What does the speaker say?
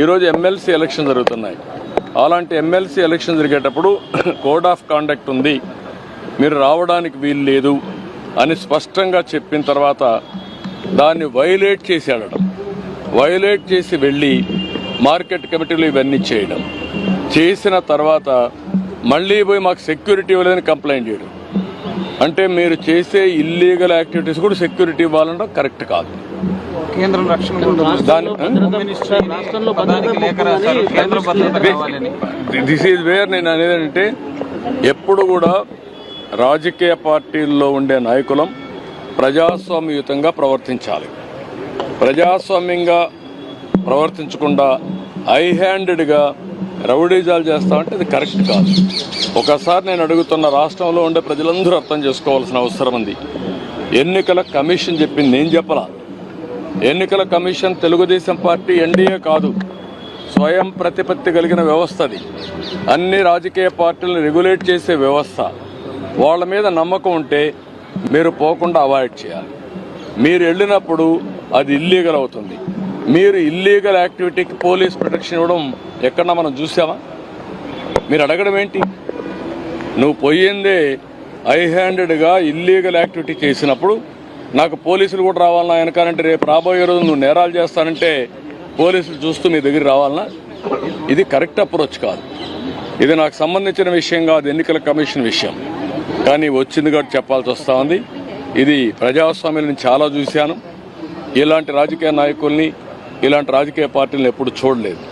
ఈరోజు MLC election జరుగుతున్నాయి. అలాంటి ఎమ్మెల్సీ ఎలక్షన్ జరిగేటప్పుడు కోడ్ ఆఫ్ కాండక్ట్ ఉంది, మీరు రావడానికి వీలు లేదు అని స్పష్టంగా చెప్పిన తర్వాత దాన్ని వైలేట్ చేసి ఆడడం, వైలేట్ చేసి వెళ్ళి మార్కెట్ కమిటీలు ఇవన్నీ చేయడం, చేసిన తర్వాత మళ్ళీ పోయి మాకు సెక్యూరిటీ ఇవ్వలేదని కంప్లైంట్ చేయడం. అంటే మీరు చేసే ఇల్లీగల్ యాక్టివిటీస్ కూడా సెక్యూరిటీ ఇవ్వాలంటే కరెక్ట్ కాదు. కేంద్రం రక్షణ దిస్ ఈజ్ వేర్ నేను అనేదంటే ఎప్పుడు కూడా రాజకీయ పార్టీల్లో ఉండే నాయకులం ప్రజాస్వామ్యయుతంగా ప్రవర్తించాలి. ప్రజాస్వామ్యంగా ప్రవర్తించకుండా హై హ్యాండెడ్గా రౌడీజాలు చేస్తామంటే అది కరెక్ట్ కాదు. ఒకసారి నేను అడుగుతున్న, రాష్ట్రంలో ఉండే ప్రజలందరూ అర్థం చేసుకోవాల్సిన అవసరం ఉంది. ఎన్నికల కమిషన్ చెప్పింది, నేను చెప్పలా. ఎన్నికల కమిషన్ తెలుగుదేశం పార్టీ ఎన్డీఏ కాదు, స్వయం ప్రతిపత్తి కలిగిన వ్యవస్థ. అది అన్ని రాజకీయ పార్టీలను రెగ్యులేట్ చేసే వ్యవస్థ. వాళ్ళ మీద నమ్మకం ఉంటే మీరు పోకుండా అవాయిడ్ చేయాలి. మీరు వెళ్ళినప్పుడు అది ఇల్లీగల్ అవుతుంది. మీరు ఇల్లీగల్ యాక్టివిటీకి పోలీస్ ప్రొటెక్షన్ ఇవ్వడం ఎక్కడన్నా మనం చూసామా? మీరు అడగడం ఏంటి? నువ్వు పోయిందే హై హ్యాండెడ్గా ఇల్లీగల్ యాక్టివిటీ చేసినప్పుడు నాకు పోలీసులు కూడా రావాలన్నా వెనకాలంటే రేపు రాబోయే రోజు నువ్వు నేరాలు చేస్తానంటే పోలీసులు చూస్తూ మీ దగ్గర రావాలన్నా? ఇది కరెక్ట్ అప్రోచ్ కాదు. ఇది నాకు సంబంధించిన విషయం కాదు, ఎన్నికల కమిషన్ విషయం. కానీ వచ్చింది కాబట్టి చెప్పాల్సి వస్తూ ఉంది. ఇది ప్రజాస్వామ్యాన్ని చాలా చూశాను. ఇలాంటి రాజకీయ నాయకుల్ని, ఇలాంటి రాజకీయ పార్టీలను ఎప్పుడు చూడలేదు.